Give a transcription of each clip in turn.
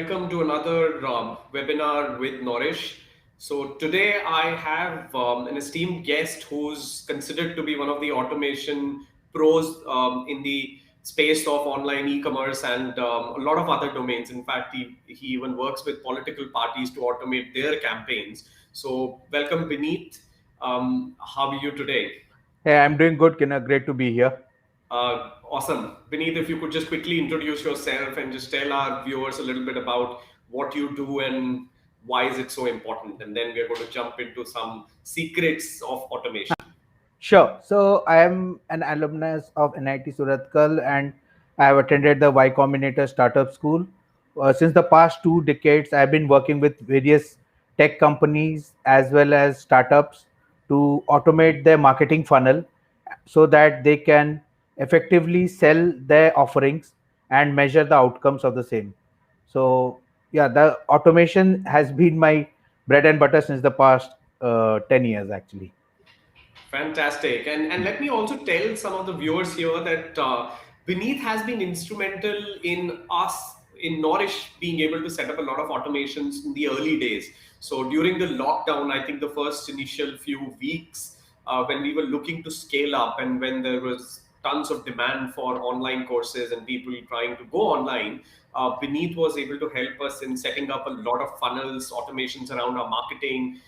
Welcome to another webinar with Nourish. So today I have an esteemed guest who's considered to be one of the automation pros in the space of online e-commerce and a lot of other domains. In fact, he even works with political parties to automate their campaigns. So welcome, Binit. How are you today? Hey, I'm doing good, Kinnah. Great to be here. Awesome. Beneath, if you could just quickly introduce yourself and just tell our viewers a little bit about what you do and why is it so important. And then we're going to jump into some secrets of automation. Sure. So I am an alumnus of NIT Surathkal and I have attended the Y Combinator Startup School. Since the past 2 decades, I've been working with various tech companies as well as startups to automate their marketing funnel so that they can effectively sell their offerings and measure the outcomes of the same. So, yeah, the automation has been my bread and butter since the past 10 years, actually. Fantastic. And let me also tell some of the viewers here that Vineet has been instrumental in us, in Nourish, being able to set up a lot of automations in the early days. So during the lockdown, I think the first initial few weeks, when we were looking to scale up and when there was tons of demand for online courses and people trying to go online, Vineet was able to help us in setting up a lot of funnels, automations around our marketing.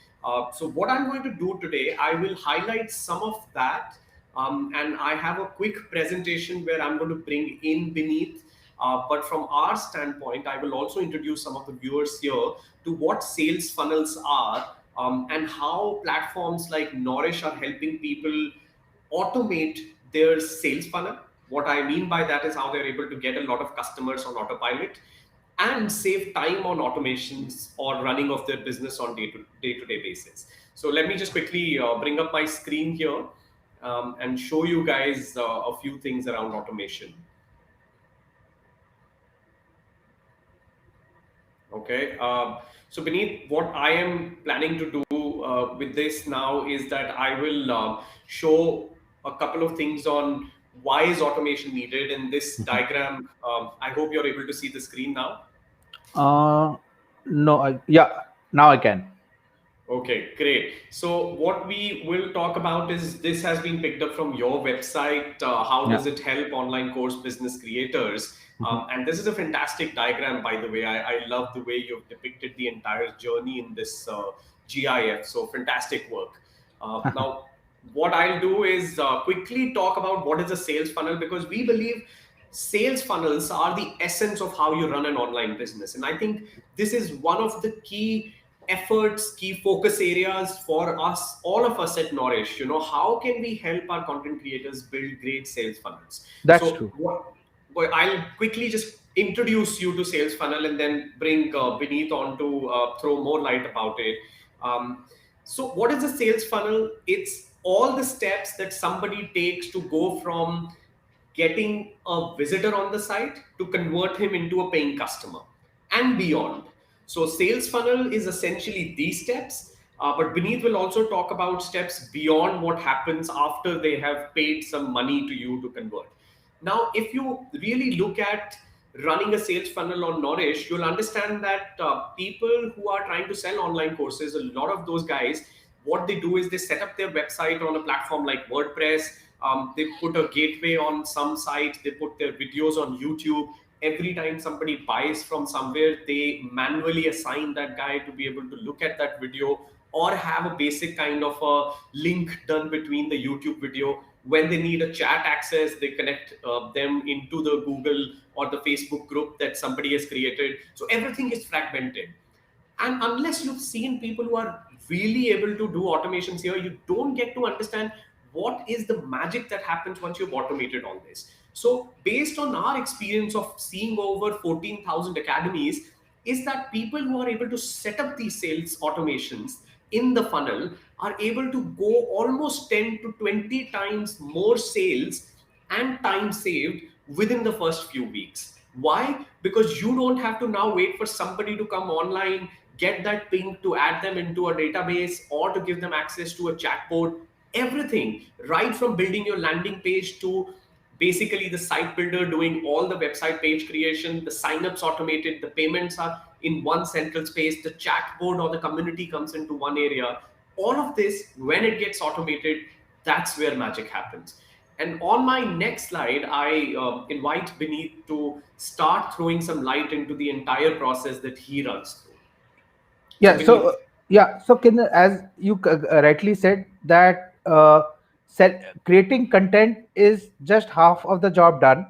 So what I'm going to do today, I will highlight some of that, and I have a quick presentation where I'm going to bring in Beneath. But from our standpoint, I will also introduce some of the viewers here to what sales funnels are and how platforms like Nourish are helping people automate their sales funnel. What I mean by that is how they're able to get a lot of customers on autopilot and save time on automations or running of their business on day-to-day basis. So let me just quickly bring up my screen here and show you guys a few things around automation. Okay. So beneath what I am planning to do with this now is that I will show a couple of things on why is automation needed in this diagram. I hope you're able to see the screen now. Uh, no, yeah, now I can. Okay, great. So what we will talk about is this has been picked up from your website. How Yeah. does it help online course business creators? Mhm. And this is a fantastic diagram, by the way. I love the way you've depicted the entire journey in this GIF. So fantastic work. Now, what I'll do is quickly talk about what is a sales funnel because we believe sales funnels are the essence of how you run an online business. And I think this is one of the key efforts, key focus areas for us, all of us at Nourish. How can we help our content creators build great sales funnels? That's So true. I'll quickly just introduce you to sales funnel and then bring Beneath on to throw more light about it. So what is a sales funnel? It's all the steps that somebody takes to go from getting a visitor on the site to convert him into a paying customer and beyond. So sales funnel is essentially these steps, but Beneath will also talk about steps beyond what happens after they have paid some money to you to convert. Now, if you really look at running a sales funnel on Nourish, you'll understand that people who are trying to sell online courses, a lot of those guys, what they do is they set up their website on a platform like WordPress. They put a gateway on some site, they put their videos on YouTube. Every time somebody buys from somewhere, they manually assign that guy to be able to look at that video or have a basic kind of a link done between the YouTube video. When they need a chat access, they connect them into the Google or the Facebook group that somebody has created. So everything is fragmented. And unless you've seen people who are really able to do automations here, you don't get to understand what is the magic that happens once you've automated all this. So, based on our experience of seeing over 14,000 academies, is that people who are able to set up these sales automations in the funnel are able to go almost 10 to 20 times more sales and time saved within the first few weeks. Why? Because you don't have to now wait for somebody to come online, get that ping to add them into a database or to give them access to a chatbot. Everything, right from building your landing page to basically the site builder doing all the website page creation, the signups automated, the payments are in one central space, the chatbot or the community comes into one area. All of this, when it gets automated, that's where magic happens. And on my next slide, I invite Binit to start throwing some light into the entire process that he runs through. So, Yeah. Binit. So can, as you rightly said, that creating content is just half of the job done.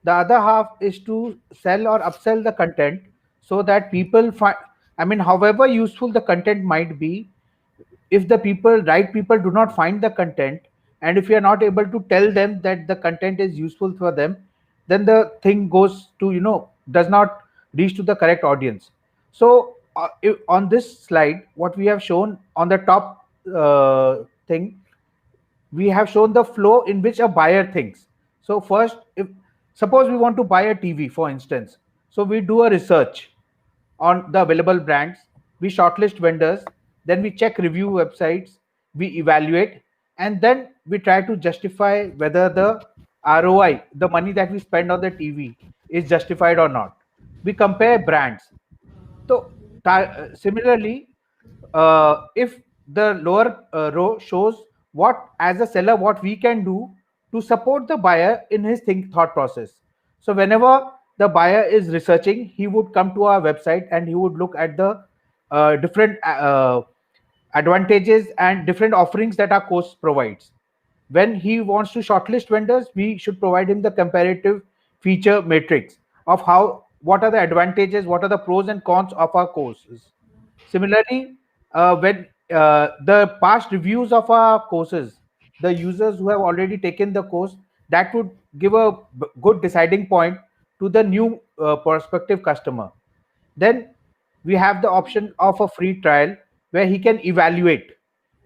The other half is to sell or upsell the content so that people find. I mean, however useful the content might be, if the right people do not find the content, and if you are not able to tell them that the content is useful for them, then the thing goes to, does not reach to the correct audience. So on this slide, what we have shown on the top thing, we have shown the flow in which a buyer thinks. So first, if suppose we want to buy a TV, for instance, so we do a research on the available brands, we shortlist vendors, then we check review websites, we evaluate, and then we try to justify whether the ROI, the money that we spend on the TV, is justified or not. We compare brands. So similarly, if the lower row shows what, as a seller, what we can do to support the buyer in his thought process. So whenever the buyer is researching, he would come to our website and he would look at the different advantages and different offerings that our course provides. When he wants to shortlist vendors, we should provide him the comparative feature matrix of how, what are the advantages, what are the pros and cons of our courses. Similarly, when the past reviews of our courses, the users who have already taken the course, that would give a good deciding point to the new prospective customer. Then we have the option of a free trial where he can evaluate,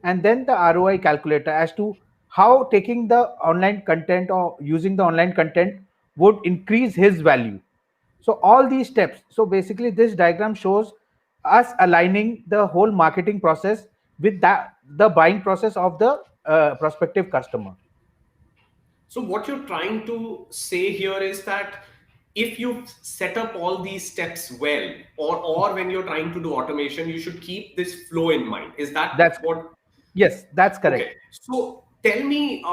and then the ROI calculator as to how taking the online content or using the online content would increase his value. So all these steps. So basically, this diagram shows us aligning the whole marketing process with that the buying process of the prospective customer. So what you're trying to say here is that if you set up all these steps well, or when you're trying to do automation, you should keep this flow in mind. Is that That's what? Yes, that's Okay. correct. So tell me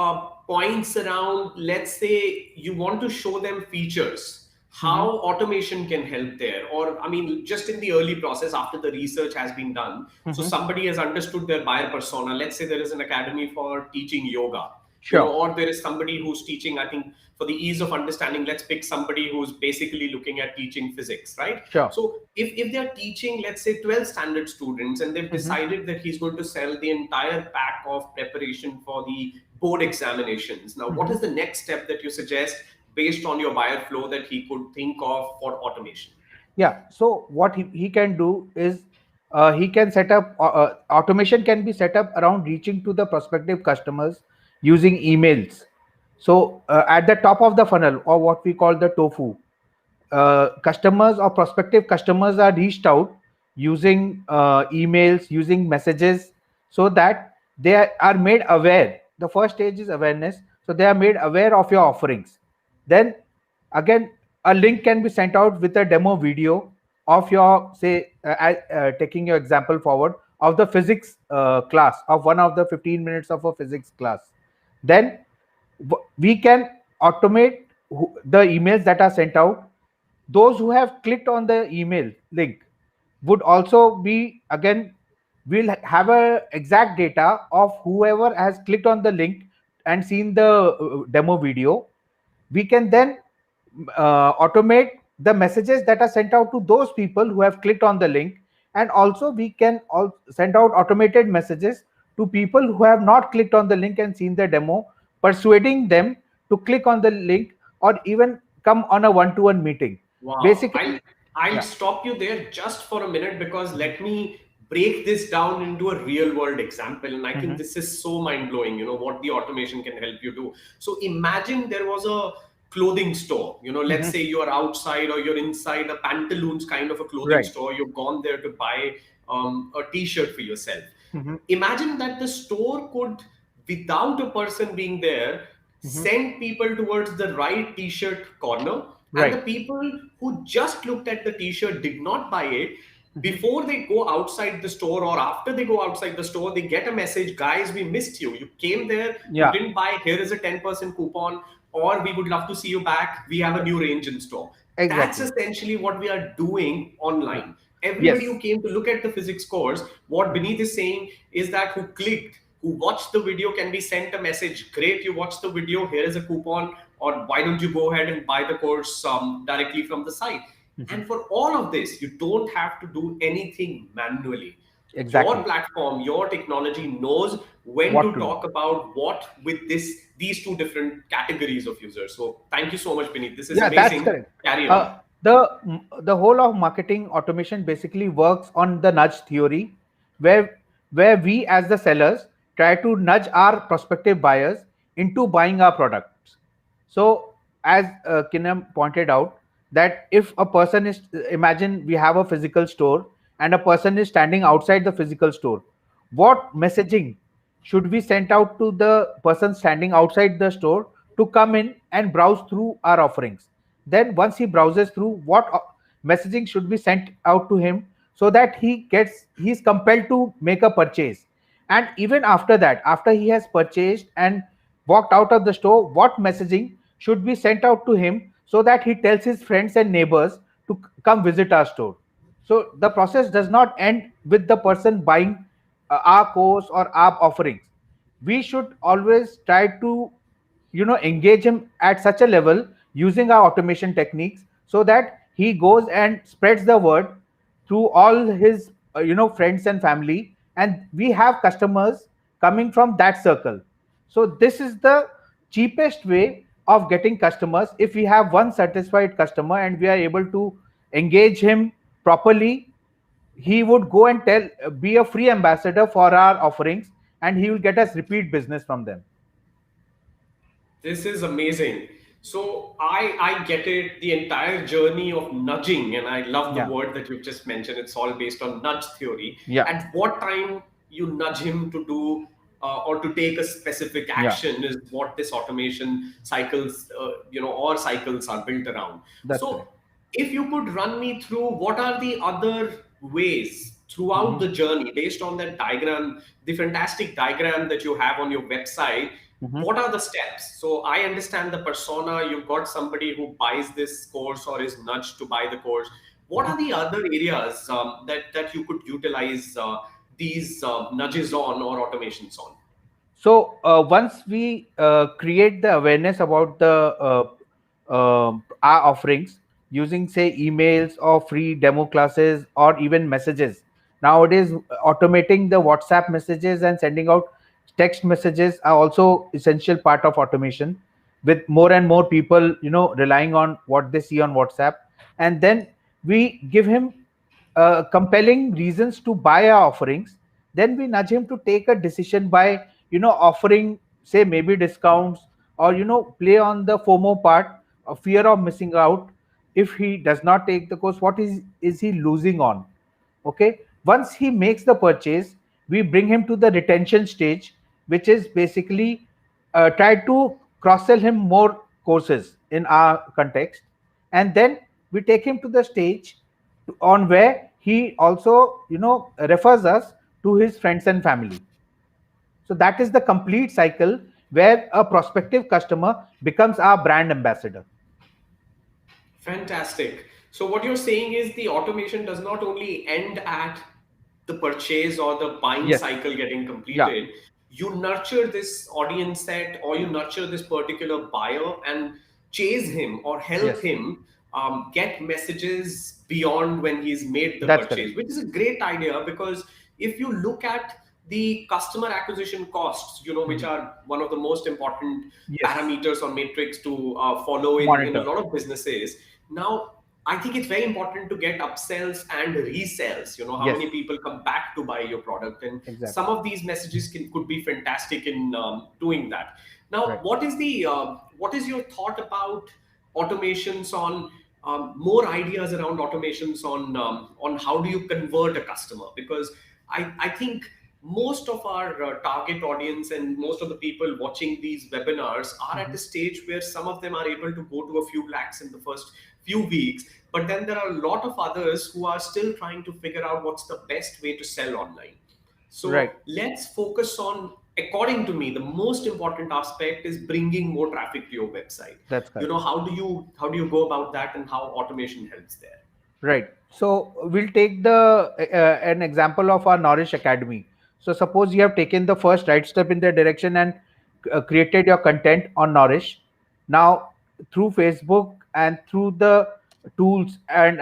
points around, let's say you want to show them features, Hmm. how automation can help there. Or, I mean, just in the early process after the research has been done. So Hmm. somebody has understood their buyer persona. Let's say there is an academy for teaching yoga, Sure. or there is somebody who's teaching, I think for the ease of understanding, let's pick somebody who's basically looking at teaching physics, right? Sure. So if they're teaching, let's say 12 standard students, and they've Hmm. decided that he's going to sell the entire pack of preparation for the board examinations, now what Hmm. is the next step that you suggest based on your buyer flow that he could think of for automation? Yeah. So what he can do is, he can set up automation can be set up around reaching to the prospective customers using emails. So at the top of the funnel, or what we call the tofu, customers or prospective customers are reached out using emails, using messages, so that they are made aware. The first stage is awareness. So they are made aware of your offerings. Then again, a link can be sent out with a demo video of your, say, taking your example forward, of the physics class, of one of the 15 minutes of a physics class. Then we can automate the emails that are sent out. Those who have clicked on the email link would also be, again, we'll have a exact data of whoever has clicked on the link and seen the demo video. We can then automate the messages that are sent out to those people who have clicked on the link, and also we can send out automated messages to people who have not clicked on the link and seen the demo, persuading them to click on the link or even come on a one-to-one meeting. Wow. I'll Basically, I'll yeah. stop you there just for a minute, because let me break this down into a real world example. And I think Hmm. this is so mind blowing, what the automation can help you do. So imagine there was a clothing store. Let's Hmm. say you're outside or you're inside a pantaloons kind of a clothing Right. store. You've gone there to buy a t-shirt for yourself. Hmm. Imagine that the store could, without a person being there, Hmm. send people towards the right t-shirt corner, and the Right. people who just looked at the t-shirt did not buy it. Hmm. Before they go outside the store or after they go outside the store, they get a message: guys, we missed you, you came there, you Yeah. didn't buy, here is a 10% coupon, or we would love to see you back, we have a new range in store. That's Exactly. essentially what we are doing Yeah. online. Everybody who Yes. came to look at the physics course, what Beneath is saying is that who clicked, who watched the video, can be sent a message: great, you watched the video, here is a coupon, or why don't you go ahead and buy the course directly from the site. Hmm. And for all of this, you don't have to do anything manually. Your Exactly. platform, your technology knows when What to to do? talk about what with these two different categories of users. So thank you so much, Beneath. This is Yeah, that's amazing. correct. Carry on. The whole of marketing automation basically works on the nudge theory, where we as the sellers try to nudge our prospective buyers into buying our products. So as Kinam pointed out, that if a person is, imagine we have a physical store and a person is standing outside the physical store, what messaging should be sent out to the person standing outside the store to come in and browse through our offerings? Then once he browses through, what messaging should be sent out to him so that he's compelled to make a purchase? And even after that, after he has purchased and walked out of the store, what messaging should be sent out to him so that he tells his friends and neighbors to come visit our store? So the process does not end with the person buying our course or our offerings. We should always try to, engage him at such a level using our automation techniques, so that he goes and spreads the word through all his friends and family, and we have customers coming from that circle. So this is the cheapest way of getting customers. If we have one satisfied customer and we are able to engage him properly, he would go and be a free ambassador for our offerings, and he will get us repeat business from them. This is amazing. So I get it, the entire journey of nudging, and I love the Yeah. word that you've just mentioned. It's all based on nudge theory. Yeah. At what time you nudge him to do or to take a specific Yeah. action is what this automation cycles, or cycles are built around. That's So correct. if you could run me through what are the other ways throughout Hmm. the journey based on that diagram, the fantastic diagram that you have on your website, Hmm. what are the steps? So I understand the persona. You've got somebody who buys this course or is nudged to buy the course. What Hmm. are the other areas that you could utilize these nudges on or automations on? So once we create the awareness about the our offerings using, say, emails or free demo classes or even messages. Nowadays, automating the WhatsApp messages and sending out text messages are also essential part of automation. With more and more people, relying on what they see on WhatsApp, and then we give him compelling reasons to buy our offerings. Then we nudge him to take a decision by offering, say, maybe discounts, or play on the FOMO part, a fear of missing out. If he does not take the course, what is he losing on? Okay, once he makes the purchase, we bring him to the retention stage, which is basically try to cross sell him more courses in our context. And then we take him to the stage on where he also refers us to his friends and family. So that is the complete cycle where a prospective customer becomes our brand ambassador. Fantastic. So what you're saying is the automation does not only end at the purchase or the buying Yes. cycle getting Yeah. completed. You nurture this audience set or you nurture this particular buyer and chase him or help Yes. him get messages beyond when he's made the That's correct. purchase, which is a great idea because if you look at the customer acquisition costs, which Mhm. are one of the most important Yes. parameters or metrics to follow in a Monitor. lot of businesses. Now, I think it's very important to get upsells and resells. How Yes. many people come back to buy your product, and some Exactly. of these messages could be fantastic in doing that. Now, Right. what is your thought about automations on more ideas around automations on how do you convert a customer? Because I think most of our target audience and most of the people watching these webinars are at Mhm. a stage where some of them are able to go to a few lakhs in the first few weeks, but then there are a lot of others who are still trying to figure out what's the best way to sell online. Right. So let's focus on, according to me, the most important aspect is bringing more traffic to your website. That's correct. How do you go about that, and how automation helps there? Right. So we'll take the an example of our Nourish Academy. So suppose you have taken the first right step in the direction and created your content on Nourish. Now through Facebook and through the tools and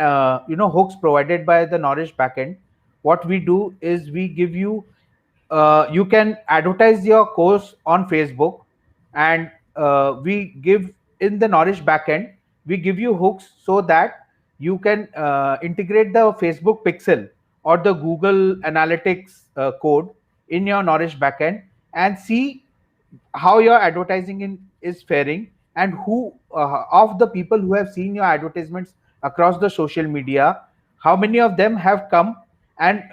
hooks provided by the Nourish backend, what we do is we give you you can advertise your course on Facebook, and we give in the Nourish backend, we give you hooks so that you can integrate the Facebook pixel or the Google Analytics code in your Nourish backend and see how your advertising is faring, and who of the people who have seen your advertisements across the social media, how many of them have come and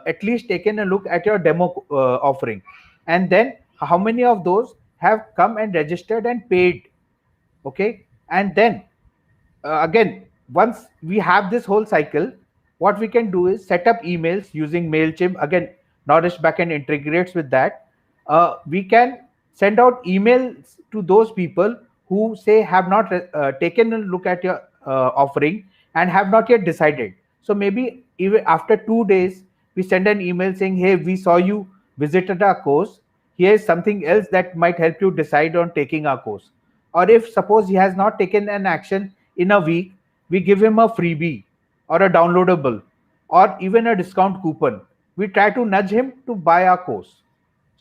at least taken a look at your demo offering, and then how many of those have come and registered and paid. Okay, and then again, once we have this whole cycle, what we can do is set up emails using Mailchimp. Again, Nourish backend integrates with that. We can send out emails to those people who say have not taken a look at your offering and have not yet decided. So maybe even after 2 days, we send an email saying, "Hey, we saw you visited our course. Here's something else that might help you decide on taking our course." Or if suppose he has not taken an action in a week, we give him a freebie or a downloadable or even a discount coupon. We try to nudge him to buy our course.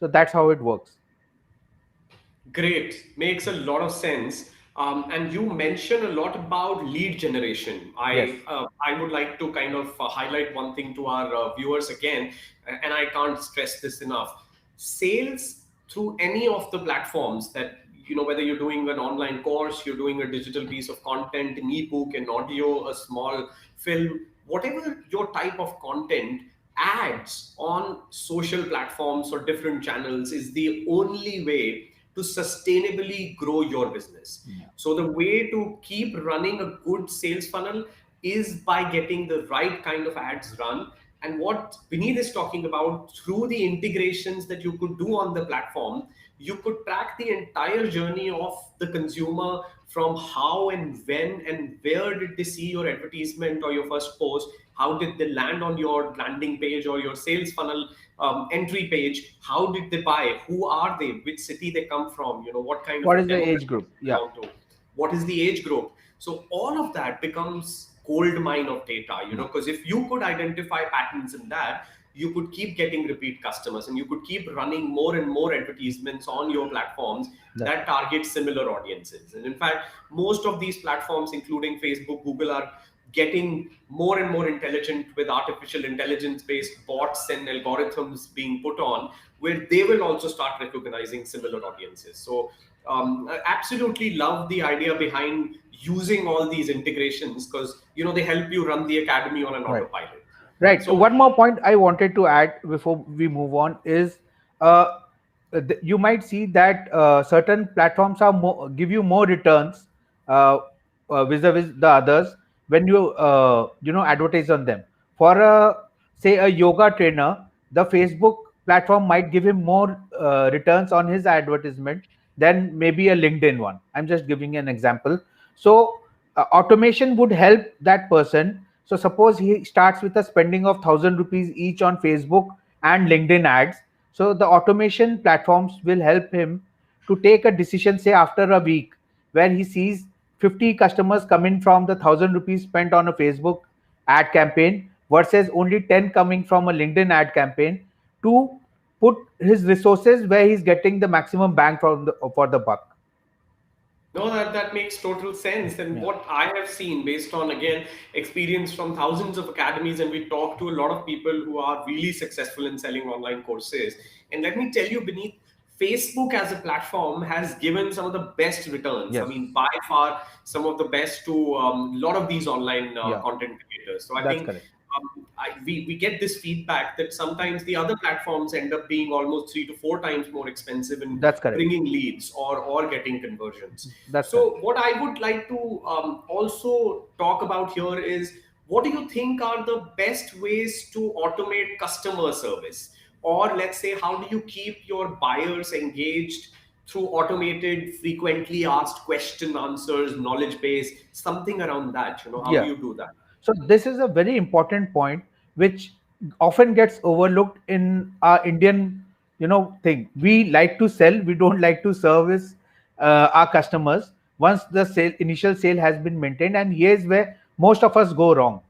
So that's how it works. Great, makes a lot of sense. And you mentioned a lot about lead generation. Yes. I would like to kind of highlight one thing to our viewers again, and I can't stress this enough. Sales through any of the platforms that, whether you're doing an online course, you're doing a digital piece of content, an ebook, an audio, a small film, whatever your type of content, ads on social platforms or different channels is the only way to sustainably grow your business. Yeah. So the way to keep running a good sales funnel is by getting the right kind of ads run. And what Vineet is talking about, through the integrations that you could do on the platform, you could track the entire journey of the consumer, from how and when and where did they see your advertisement or your first post, how did they land on your landing page or your sales funnel entry page, how did they buy, who are they, which city they come from, what kind of What a is the age demographic group? they Yeah. belong to, what is the age group. So all of that becomes gold mine of data, Yeah. because if you could identify patterns in that, you could keep getting repeat customers and you could keep running more and more advertisements on your platforms That's that right. target similar audiences. And in fact, most of these platforms, including Facebook, Google, are getting more and more intelligent with artificial intelligence based bots and algorithms being put on, where they will also start recognizing similar audiences. So I absolutely love the idea behind using all these integrations, because they help you run the academy on an Right. autopilot. Right. So One more point I wanted to add before we move on is uh, you might see that certain platforms are give you more returns uh, vis-a-vis the others when you advertise on them. For a say a yoga trainer, the Facebook platform might give him more returns on his advertisement than maybe a LinkedIn one. I'm just giving an example. So automation would help that person. So suppose he starts with a spending of 1,000 rupees each on Facebook and LinkedIn ads. So the automation platforms will help him to take a decision, say after a week, where he sees 50 customers coming from the 1,000 rupees spent on a Facebook ad campaign versus only 10 coming from a LinkedIn ad campaign, to put his resources where he's getting the maximum bang for the buck. no, that makes total sense. And Yeah. what I have seen, based on again experience from thousands of academies, and we talk to a lot of people who are really successful in selling online courses. And let me tell you, Beneath, Facebook as a platform has given some of the best returns. I Yes. mean, by far, some of the best to a lot of these online Yeah. content creators. So I That's think correct. we get this feedback that sometimes the other platforms end up being almost 3 to 4 times more expensive in That's correct. bringing leads or getting conversions. That's So correct. what I would like to also talk about here is, what do you think are the best ways to automate customer service? Or let's say, how do you keep your buyers engaged through automated, frequently asked question answers, knowledge base, something around that? How do Yeah. you do that? So this is a very important point which often gets overlooked in our Indian, thing. We like to sell, we don't like to service our customers once the initial sale has been maintained, and here's where most of us go wrong.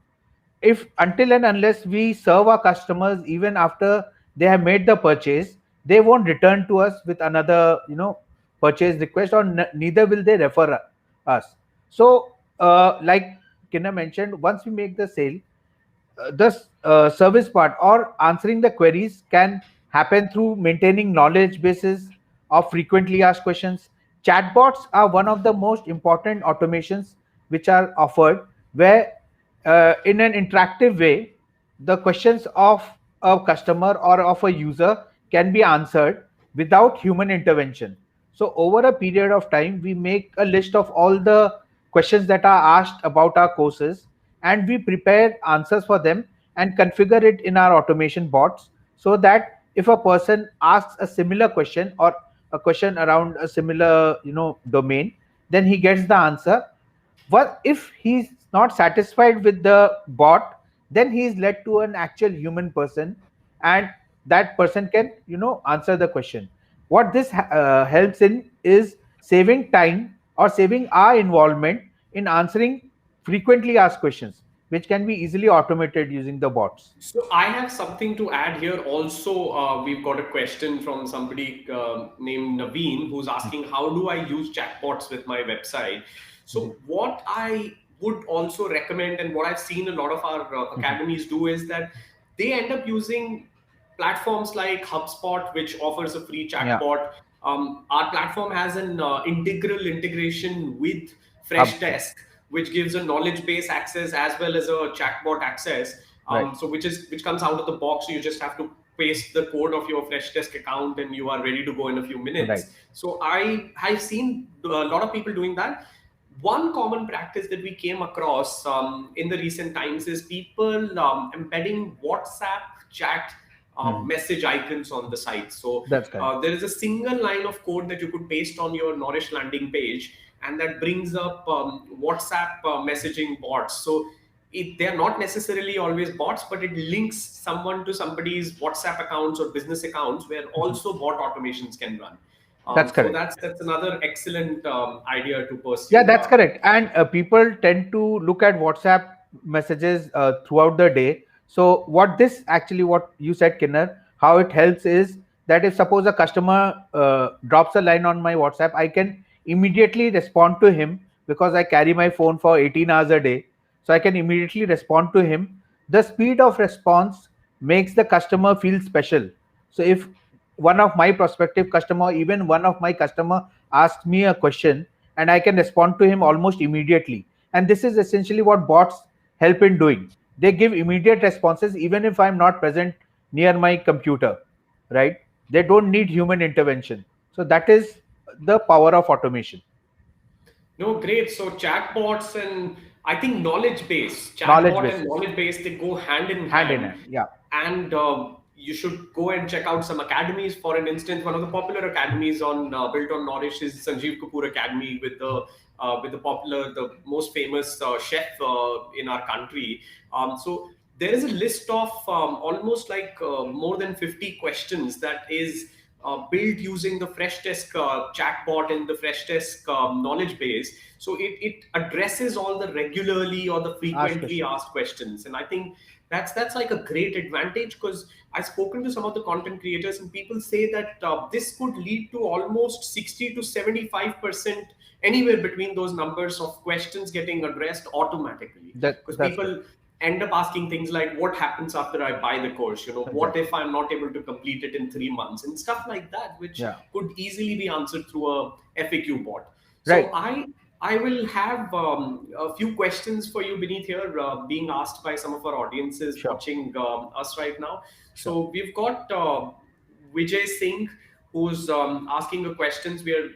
If until and unless we serve our customers even after they have made the purchase, they won't return to us with another purchase request, or neither will they refer us. So like Kinna mentioned, once we make the sale, the service part or answering the queries can happen through maintaining knowledge bases of frequently asked questions. Chatbots are one of the most important automations which are offered, where in an interactive way the questions of a customer or of a user can be answered without human intervention. So over a period of time, we make a list of all the questions that are asked about our courses, and we prepare answers for them and configure it in our automation bots, so that if a person asks a similar question or a question around a similar domain, then he gets the answer. What if he's not satisfied with the bot, then he is led to an actual human person, and that person can answer the question. What this helps in is saving time or saving our involvement in answering frequently asked questions, which can be easily automated using the bots. So I have something to add here. Also, we've got a question from somebody named Naveen, who's asking, how do I use chatbots with my website? So what I would also recommend, and what I've seen a lot of our academies do, is that they end up using platforms like HubSpot, which offers a free Yeah. chatbot. Our platform has an integral integration with HubSpot. Freshdesk, which gives a knowledge base access as well as a chatbot access. Right. So which comes out of the box. So you just have to paste the code of your Freshdesk account, and you are ready to go in a few Right. minutes. So I have seen a lot of people doing that. One common practice that we came across in the recent times is people embedding WhatsApp chat message icons on the site. So That's correct. there is a single line of code that you could paste on your Nourish landing page, and that brings up WhatsApp messaging bots. So they are not necessarily always bots, but it links someone to somebody's WhatsApp accounts or business accounts, where also bot automations can run. That's So correct. that's another excellent idea to Yeah, pursue. that's correct. And people tend to look at WhatsApp messages throughout the day. So what you said, Kinner, how it helps is that if suppose a customer drops a line on my WhatsApp, I can immediately respond to him because I carry my phone for 18 hours a day. So I can immediately respond to him. The speed of response makes the customer feel special. So if one of my prospective customer, even one of my customer asks me a question, and I can respond to him almost immediately. And this is essentially what bots help in doing. They give immediate responses even if I'm not present near my computer, right? They don't need human intervention. So that is the power of automation. No, great. So chatbots and I think knowledge base, Knowledge chatbot and bases, knowledge base, they go hand in hand in hand. hand. Yeah. And you should go and check out some academies. For an instance, one of the popular academies on built on Nourish is Sanjeev Kapoor Academy, with the popular, the most famous chef in our country. So there is a list of almost like more than 50 questions that is built using the Freshdesk chatbot and the Freshdesk knowledge base. So it addresses all the regularly or the Ask frequently questions. asked questions. And I think that's like a great advantage, because I've spoken to some of the content creators, and people say that this could lead to almost 60 to 75%, anywhere between those numbers, of questions getting addressed automatically. Because That's correct. people end up asking things like, what happens after I buy the course? What Exactly. if I'm not able to complete it in 3 months, and stuff like that, which Yeah. could easily be answered through a FAQ bot. So Right. I will have a few questions for you beneath here, being asked by some of our audiences Sure, watching us right now. sure. So we've got Vijay Singh, who's asking a questions. We're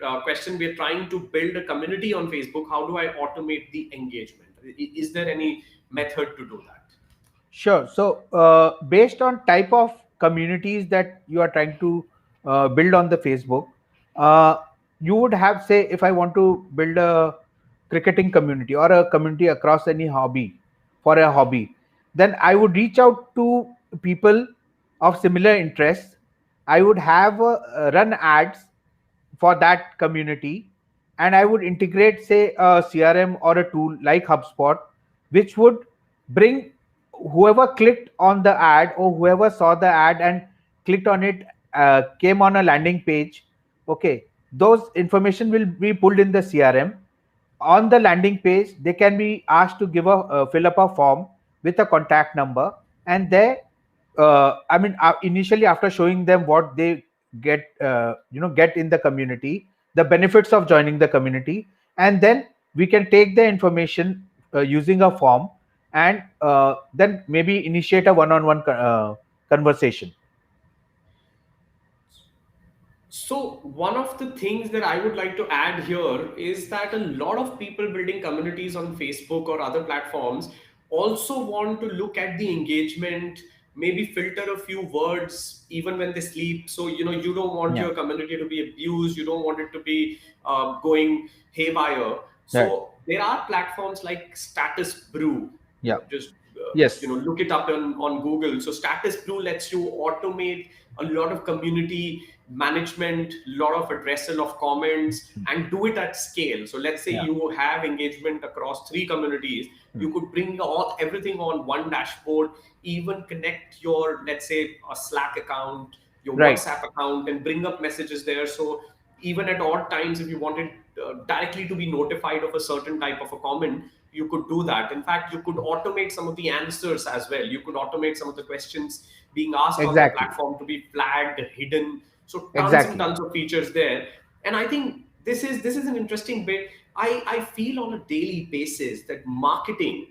trying to build a community on Facebook. How do I automate the engagement? Is there any method to do that? Sure. So, based on type of communities that you are trying to build on the Facebook, uh, you would have, say, if I want to build a cricketing community or a community across any hobby for a hobby, then I would reach out to people of similar interests. I would have run ads for that community, and I would integrate, say, a CRM or a tool like HubSpot, which would bring whoever clicked on the ad or whoever saw the ad and clicked on it, came on a landing page. Okay, those information will be pulled in the CRM. On the landing page they can be asked to give a fill up a form with a contact number, and there, initially, after showing them what they get in the community, the benefits of joining the community, and then we can take the information using a form, and then maybe initiate a one-on-one conversation. So, one of the things that I would like to add here is that a lot of people building communities on Facebook or other platforms also want to look at the engagement, maybe filter a few words even when they sleep. So, you don't want Yeah. your community to be abused, you don't want it to be going haywire. Right. So, there are platforms like Status Brew. Yeah. Just Yes. look it up on Google. So Status Blue lets you automate a lot of community management, lot of addressal of comments, and do it at scale. So let's say Yeah. you have engagement across 3 communities, Hmm. you could bring everything on one dashboard, even connect your, let's say, a Slack account, your Right. WhatsApp account, and bring up messages there. So even at odd times, if you wanted directly to be notified of a certain type of a comment, you could do that. In fact, you could automate some of the answers as well. You could automate some of the questions being asked on the Exactly. platform to be flagged, hidden. So tons and Exactly. tons of features there. And I think this is an interesting bit. I feel on a daily basis that marketing,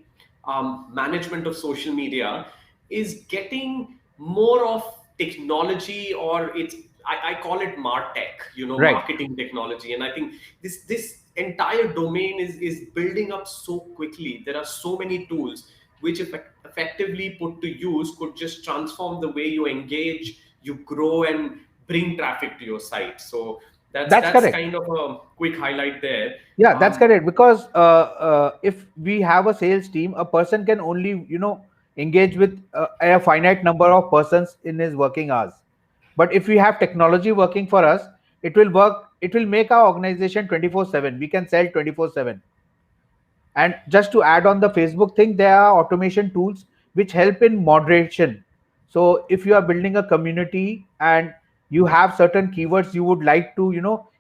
management of social media is getting more of technology, or I call it MarTech, Right. marketing technology. And I think this entire domain is building up so quickly. There are so many tools which, if effectively put to use, could just transform the way you engage, you grow, and bring traffic to your site. So that's That's that's correct. kind of a quick highlight there. Yeah, that's Um, correct. Because if we have a sales team, a person can only engage with a finite number of persons in his working hours. But if we have technology working for us, it will work. It will make our organization 24/7. We can sell 24/7. And just to add on the Facebook thing, there are automation tools which help in moderation. So if you are building a community and you have certain keywords you would like to,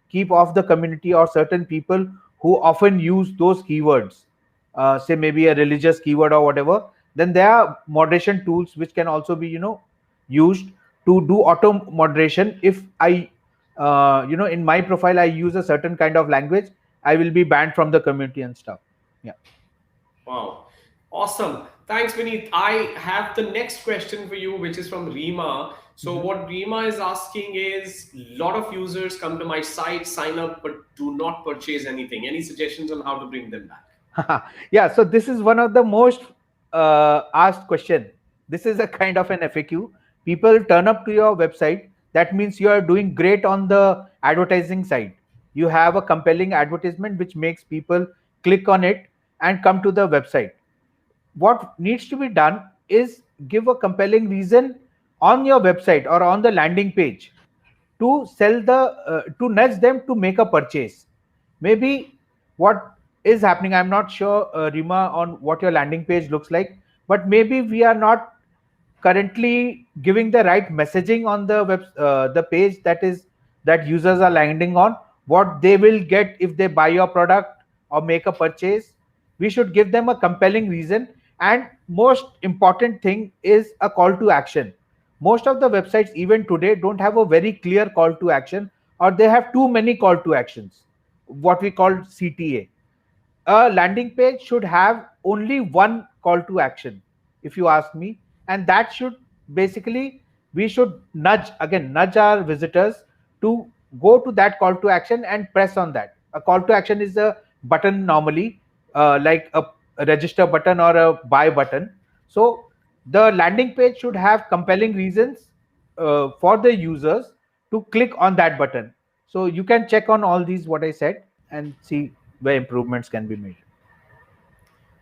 keep off the community, or certain people who often use those keywords, say maybe a religious keyword or whatever, then there are moderation tools which can also be, used to do auto moderation. If I, in my profile, I use a certain kind of language, I will be banned from the community and stuff. Yeah. Wow. Awesome. Thanks, Vineet. I have the next question for you, which is from Rima. So, Mhm. what Rima is asking is, a lot of users come to my site, sign up, but do not purchase anything. Any suggestions on how to bring them back? Yeah, so this is one of the most asked question. This is a kind of an FAQ. People turn up to your website. That means you are doing great on the advertising side. You have a compelling advertisement which makes people click on it and come to the website. What needs to be done is give a compelling reason on your website or on the landing page to sell the to nudge them to make a purchase. Maybe what is happening, I'm not sure, Rima, on what your landing page looks like, but maybe we are not currently giving the right messaging on the page that users are landing on, what they will get if they buy your product or make a purchase. We should give them a compelling reason, and most important thing is a call to action. Most of the websites even today don't have a very clear call to action, or they have too many call to actions, what we call CTA. a landing page should have only one call to action, if you ask me. And that should basically, we should nudge our visitors to go to that call to action and press on that. A call to action is a button normally, like a register button or a buy button. So the landing page should have compelling reasons for the users to click on that button. So you can check on all these what I said and see where improvements can be made.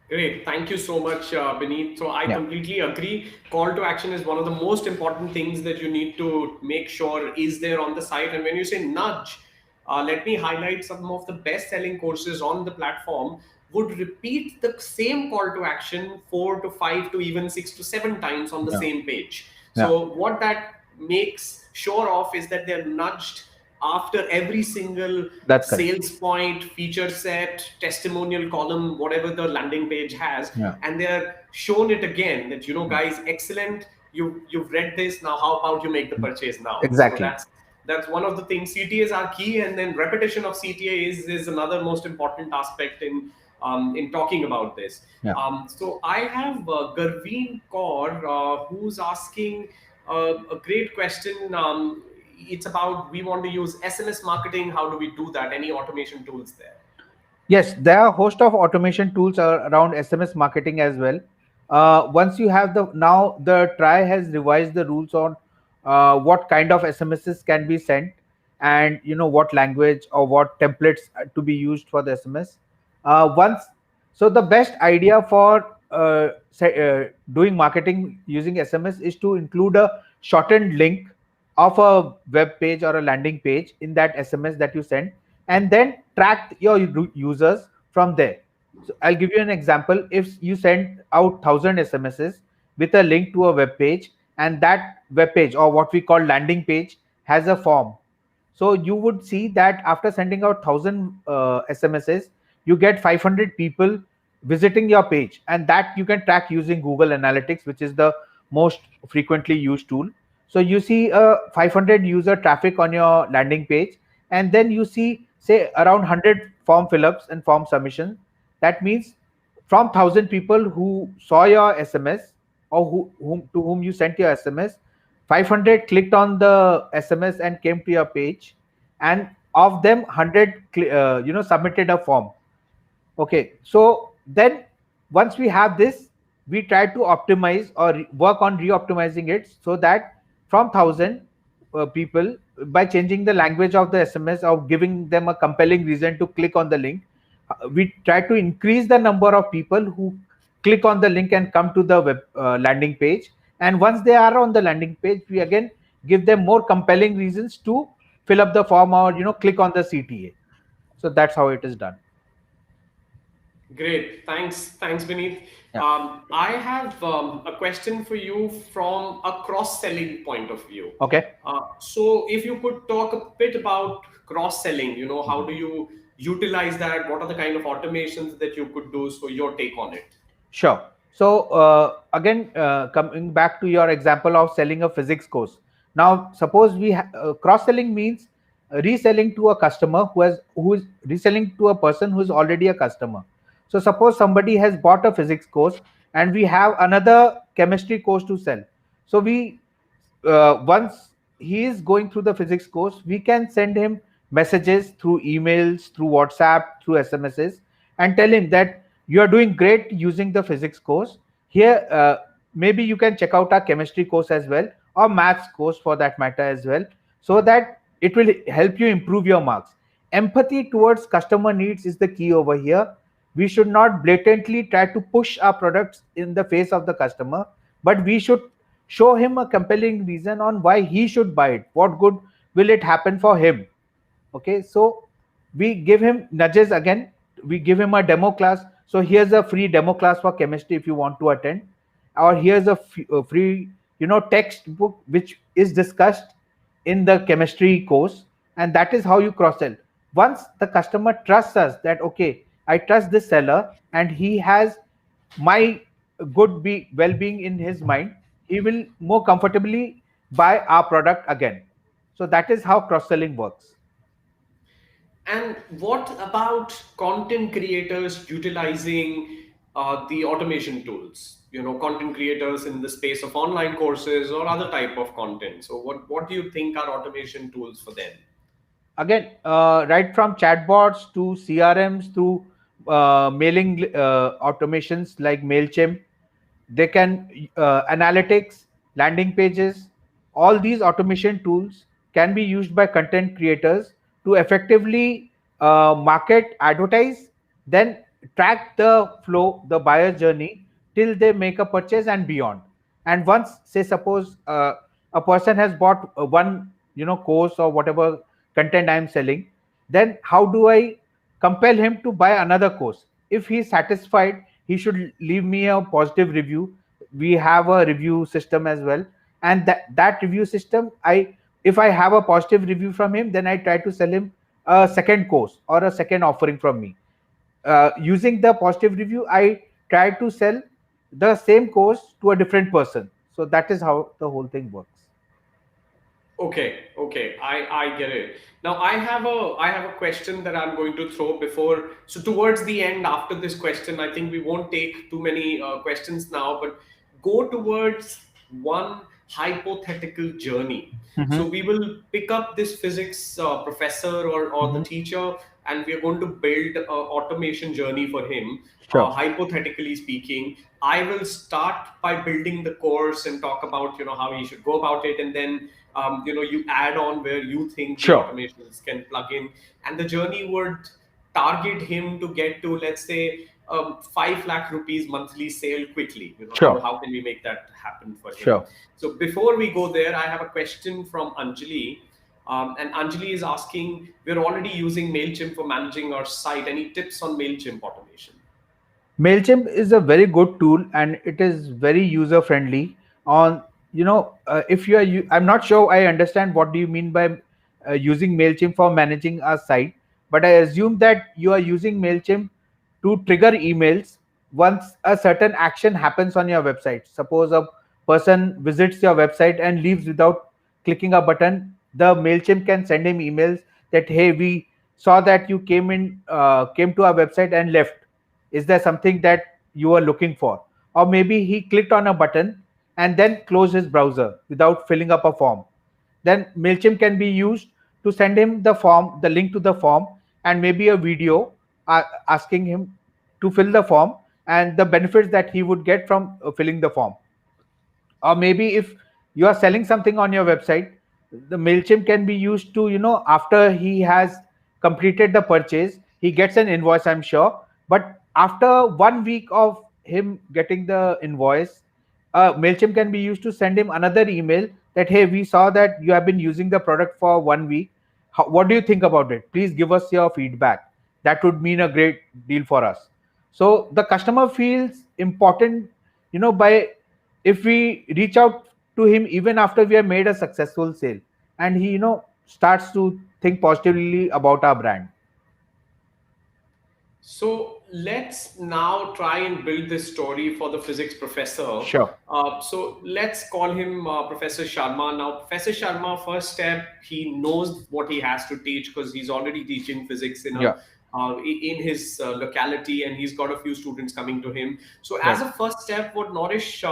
Great. Thank you so much, Binit. So I Yeah. completely agree. Call to action is one of the most important things that you need to make sure is there on the site. And when you say nudge, let me highlight some of the best selling courses on the platform would repeat the same call to action 4 to 5 to even 6 to 7 times on the Yeah. same page. Yeah. So what that makes sure of is that they're nudged after every single That's correct. sales point, feature set, testimonial column, whatever the landing page has, Yeah. and they're shown it again that, guys, excellent, you've read this, now how about you make the purchase now? So Exactly. that's one of the things. CTAs are key, and then repetition of CTA is another most important aspect in talking about this. Yeah. So I have Garveen Kaur who's asking a great question. It's about, we want to use SMS marketing. How do we do that? Any automation tools there? Yes, there are a host of automation tools around SMS marketing as well. Once you have now the TRI has revised the rules on what kind of SMSs can be sent, and what language or what templates to be used for the SMS. Once, so the best idea for doing marketing using SMS is to include a shortened link of a web page or a landing page in that SMS that you send, and then track your users from there. So I'll give you an example. If you send out 1,000 SMSs with a link to a web page, and that web page, or what we call landing page, has a form, so you would see that after sending out 1,000 SMSs, you get 500 people visiting your page, and that you can track using Google Analytics, which is the most frequently used tool. So you see 500 user traffic on your landing page, and then you see, say, around 100 form fill-ups and form submission. That means from 1,000 people who saw your SMS, or to whom you sent your SMS, 500 clicked on the SMS and came to your page, and of them 100 submitted a form. Okay, so then once we have this, we try to optimize or work on re-optimizing it, so that from 1,000 people, by changing the language of the SMS or giving them a compelling reason to click on the link, we try to increase the number of people who click on the link and come to the web landing page. And once they are on the landing page, we again give them more compelling reasons to fill up the form or click on the CTA. So that's how it is done. Great. Thanks, Beneath. Yeah. I have a question for you from a cross-selling point of view. Okay. So if you could talk a bit about cross-selling, how do you utilize that? What are the kind of automations that you could do? So your take on it. Sure. So again, coming back to your example of selling a physics course. Now, suppose cross-selling means reselling to a customer who is reselling to a person who is already a customer. So suppose somebody has bought a physics course and we have another chemistry course to sell. So we once he is going through the physics course, we can send him messages through emails, through WhatsApp, through SMSs, and tell him that you are doing great using the physics course. Here, maybe you can check out our chemistry course as well, or maths course for that matter as well, so that it will help you improve your marks. Empathy towards customer needs is the key over here. We should not blatantly try to push our products in the face of the customer, but we should show him a compelling reason on why he should buy it. What good will it happen for him? Okay, so we give him nudges again. We give him a demo class. So here's a free demo class for chemistry if you want to attend, or here's a free textbook which is discussed in the chemistry course, and that is how you cross sell. Once the customer trusts us that, okay, I trust this seller and he has my well-being in his mind, he will more comfortably buy our product again. So that is how cross-selling works. And what about content creators utilizing the automation tools? Content creators in the space of online courses or other type of content. So, what do you think are automation tools for them? Again, right from chatbots to CRMs to mailing automations like Mailchimp, they can analytics, landing pages, all these automation tools can be used by content creators to effectively market, advertise, then track the flow, the buyer journey till they make a purchase and beyond. And once, say, suppose a person has bought one course or whatever content I am selling, then how do I compel him to buy another course? If he is satisfied, he should leave me a positive review. We have a review system as well, and that review system, I if I have a positive review from him, then I try to sell him a second course or a second offering from me. Using the positive review, I try to sell the same course to a different person. So that is how the whole thing works. Okay, I get it. Now I have a question that I'm going to throw before. So towards the end, after this question, I think we won't take too many questions now, but go towards one hypothetical journey. So Hmm. we will pick up this physics professor or the Hmm. teacher, and we are going to build a automation journey for him. Sure. Hypothetically speaking, I will start by building the course and talk about how he should go about it, and then you add on where you think the Sure. automations can plug in, and the journey would target him to get to, let's say, 5 lakh rupees monthly sale quickly. How, Sure. how can we make that happen for him? Sure. So before we go there, I have a question from Anjali. And Anjali is asking, we're already using MailChimp for managing our site. Any tips on MailChimp automation? Mailchimp is a very good tool and it is very user friendly. On if you are, I'm not sure I understand what do you mean by using Mailchimp for managing a site, but I assume that you are using Mailchimp to trigger emails once a certain action happens on your website. Suppose a person visits your website and leaves without clicking a button, the Mailchimp can send him emails that, hey, we saw that you came to our website and left. Is there something that you are looking for? Or maybe he clicked on a button and then closed his browser without filling up a form. Then MailChimp can be used to send him the form, the link to the form, and maybe a video asking him to fill the form and the benefits that he would get from filling the form. Or maybe if you are selling something on your website, the Mailchimp can be used to, after he has completed the purchase, he gets an invoice, I'm sure, but after 1 week of him getting the invoice, Mailchimp can be used to send him another email that, hey, we saw that you have been using the product for 1 week. What do you think about it? Please give us your feedback. That would mean a great deal for us. So the customer feels important, by if we reach out to him even after we have made a successful sale, and he starts to think positively about our brand. So let's now try and build this story for the physics professor. Sure. So let's call him Professor Sharma. Now, Professor Sharma, first step, he knows what he has to teach because he's already teaching physics Yeah. in his locality, and he's got a few students coming to him. So, as Right. a first step, what Nourish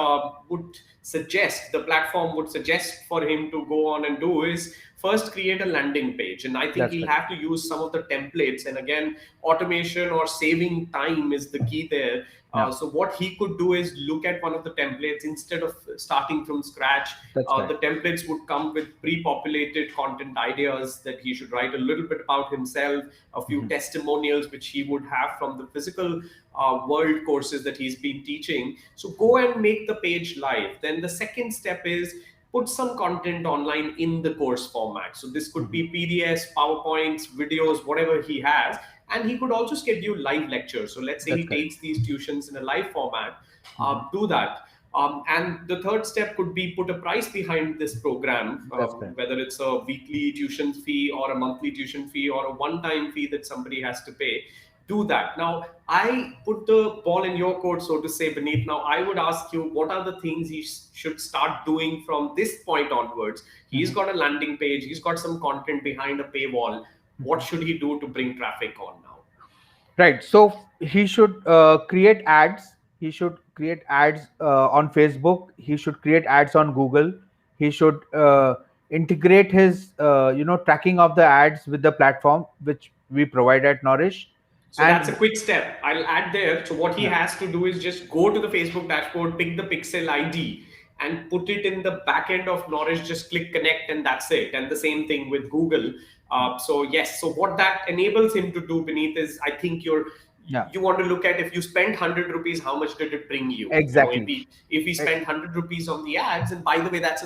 would suggest, the platform would suggest for him to go on and do is first create a landing page. And I think That's he'll right. have to use some of the templates. And again, automation or saving time is the key there. Yeah. So what he could do is look at one of the templates instead of starting from scratch. That's right. The templates would come with pre-populated content ideas that he should write a little bit about himself, a few Mhm. testimonials which he would have from the physical world courses that he's been teaching. So go and make the page live. Then the second step is put some content online in the course format. So this could Mhm. be PDFs, PowerPoints, videos, whatever he has. And he could also schedule live lectures. So let's say That's he correct. takes these tuitions in a live format, Mhm. do that. And the third step could be put a price behind this program, That's correct. whether it's a weekly tuition fee or a monthly tuition fee or a one-time fee that somebody has to pay. Do that. Now, I put the ball in your court, so to say, Beneath. Now, I would ask you, what are the things he should start doing from this point onwards? He's Mhm. got a landing page, he's got some content behind a paywall. what should he do to bring traffic on now? Right. So he should create ads. He should create ads on Facebook. He should create ads on Google. He should integrate his tracking of the ads with the platform which we provide at Nourish. So that's a And quick step. I'll add there. So what he yeah, has to do is just go to the Facebook dashboard, pick the pixel ID, and put it in the back end of Nourish. Just click connect, and that's it. And the same thing with Google. So yes. So what that enables him to do, Beneath, is I think yeah, you want to look at, if you spend 100 rupees, how much did it bring you? If exactly. we Eh, spend 100 rupees on the ads, and by the way, that's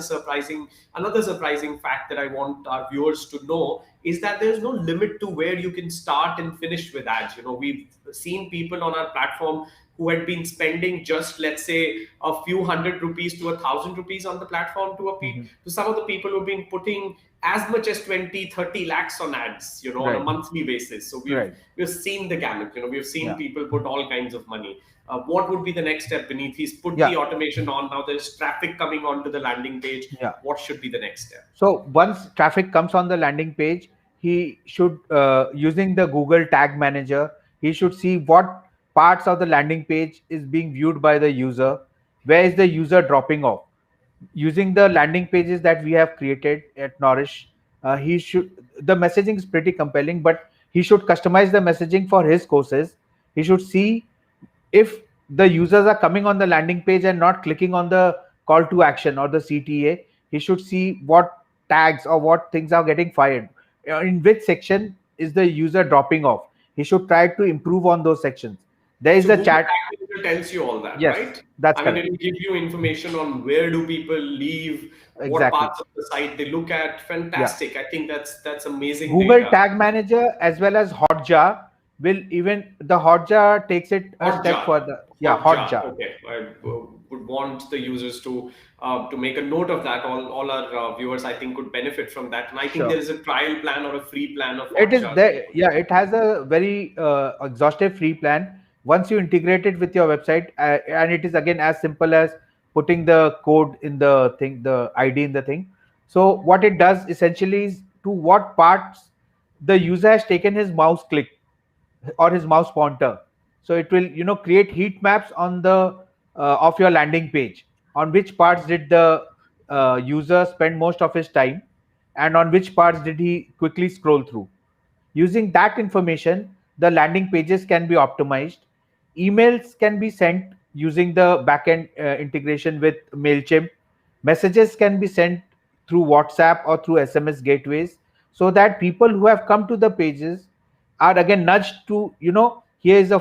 another surprising fact that I want our viewers to know, is that there's no limit to where you can start and finish with ads. We've seen people on our platform who had been spending just, let's say, a few hundred rupees to 1,000 rupees on the platform, mhm. to some of the people who've been putting as much as 20-30 lakhs on ads, on a Right, monthly basis. So we've right. we've seen the gamut. We've seen Yeah, people put all kinds of money. What would be the next step, Beneath? He's put yeah, the automation on. Now there's traffic coming onto the landing page. yeah. What should be the next step? So once traffic comes on the landing page, he should, using the Google Tag Manager, he should see what parts of the landing page is being viewed by the user, where is the user dropping off. Using the landing pages that we have created at Nourish, he should, the messaging is pretty compelling, but he should customize the messaging for his courses. He should see if the users are coming on the landing page and not clicking on the call to action or the CTA. He should see what tags or what things are getting fired, in which section is the user dropping off. He should try to improve on those sections. There is So the Google chat. Tag Manager tells you all that, Yes, right? that's I mean, correct. it will give you information on where do people leave, what Exactly. parts of the site they look at. Yeah. Fantastic. I think that's amazing Google data. Tag Manager as well as Hotjar will, even the Hotjar takes it a step Hotjar. further. Yeah, Hotjar. Hotjar. Okay. I would want the users to make a note of that. All our viewers, I think, could benefit from that. And I think there Sure. is a trial plan or a free plan of It is Hotjar. there. Yeah, it has a very exhaustive free plan. Once you integrate it with your website, and it is again as simple as putting the code in the thing, the ID in the thing. So what it does essentially is to what parts the user has taken his mouse click or his mouse pointer. So it will, create heat maps on the of your landing page, on which parts did the user spend most of his time, and on which parts did he quickly scroll through. Using that information, the landing pages can be optimized. Emails can be sent using the backend integration with MailChimp. Messages can be sent through WhatsApp or through SMS gateways, so that people who have come to the pages are again nudged to, here is a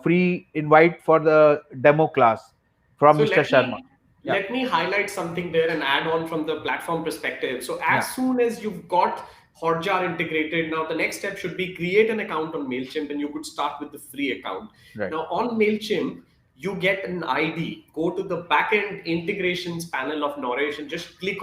free invite for the demo class from So Mr. let Sharma. me Yeah, let me highlight something there and add on from the platform perspective. So yeah, as soon as you've got Hotjar integrated, now the next step should be create an account on MailChimp, and you could start with the free account. right. Now on MailChimp, you get an ID. Go to the backend integrations panel of Nourish and just click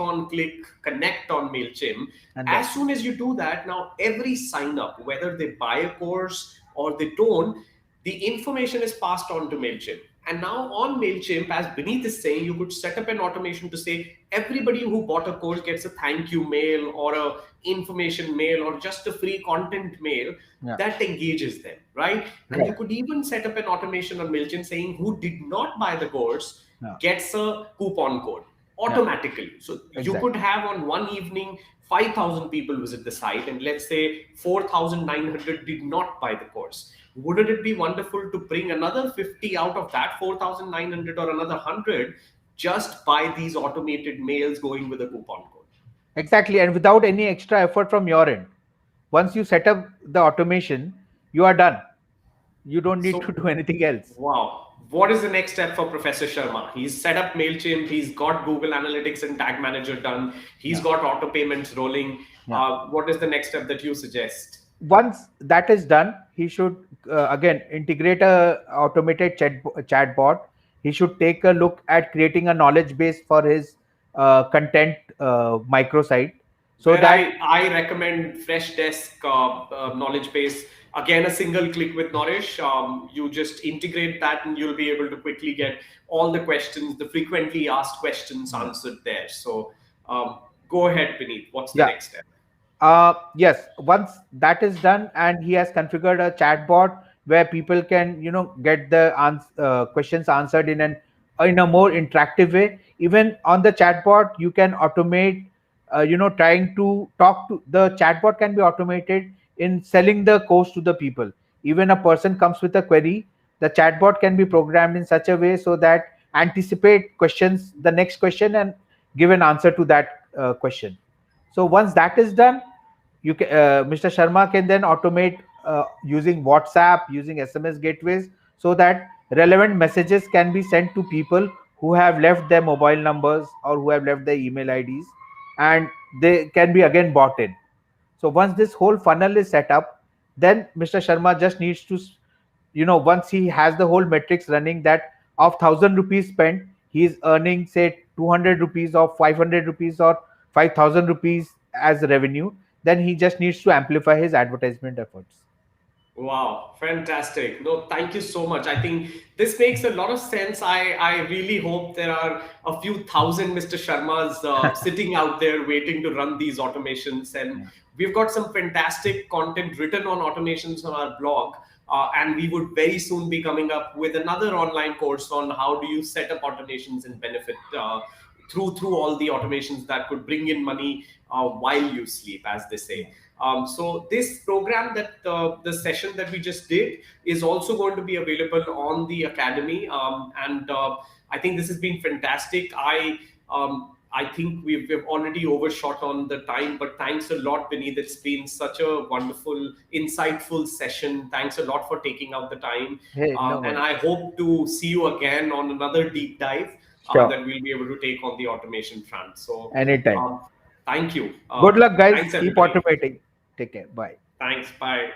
connect on MailChimp. And then, As soon as you do that, now every sign up, whether they buy a course or they don't, the information is passed on to MailChimp. And now on MailChimp, as Beneath is saying, you could set up an automation to say everybody who bought a course gets a thank you mail or a information mail or just a free content mail yeah, that engages them, right? And you right. could even set up an automation on MailChimp saying who did not buy the course Yeah, gets a coupon code yeah, automatically. So you could exactly. have on one evening 5,000 people visit the site, and let's say 4,900 did not buy the course. Wouldn't it be wonderful to bring another 50 out of that 4,900 or another 100 just by these automated mails going with a coupon code? Exactly, and without any extra effort from your end. Once you set up the automation, you are done. You don't need to So, do anything else. wow. What is the next step for Professor Sharma? He's set up MailChimp, he's got Google Analytics and Tag Manager done, he's Yeah, got auto payments rolling. yeah. What is the next step that you suggest? Once that is done, he should again integrate a automated chatbot. He should take a look at creating a knowledge base for his content microsite, so Where that I recommend Freshdesk knowledge base. Again, a single click with Nourish. You just integrate that and you'll be able to quickly get all the questions, the frequently asked questions yeah, answered there. So go ahead, Beneath. What's the yeah. next step? Yes, once that is done, and he has configured a chatbot where people can, get the questions answered in a more interactive way. Even on the chatbot, you can automate, trying to talk to the chatbot can be automated in selling the course to the people. Even a person comes with a query, the chatbot can be programmed in such a way so that anticipate questions, the next question, and give an answer to that question. So once that is done, Mr. Sharma can then automate using WhatsApp, using SMS gateways, so that relevant messages can be sent to people who have left their mobile numbers or who have left their email IDs, and they can be again bought in. So once this whole funnel is set up, then Mr. Sharma just needs to, once he has the whole metrics running, that of 1,000 rupees spent, he is earning say 200 rupees or 500 rupees or 5,000 rupees as revenue. Then he just needs to amplify his advertisement efforts. Wow, fantastic. No, thank you so much. I think this makes a lot of sense. I really hope there are a few thousand Mr. Sharmas sitting out there waiting to run these automations. And Yeah. we've got some fantastic content written on automations on our blog. And we would very soon be coming up with another online course on how do you set up automations and benefit through all the automations that could bring in money while you sleep, as they Yeah. say. So this program, that the session that we just did, is also going to be available on the academy, and I think this has been fantastic. I think we've already overshot on the time, but thanks a lot, Vineet. It's been such a wonderful, insightful session. Thanks a lot for taking out the time, Hey, no and worries. I hope to see you again on another deep dive Sure. that we'll be able to take on the automation front. So, Anytime. um, thank you. Good luck, guys. Thanks, Keep everybody. automating. Take care. Bye. Thanks. Bye.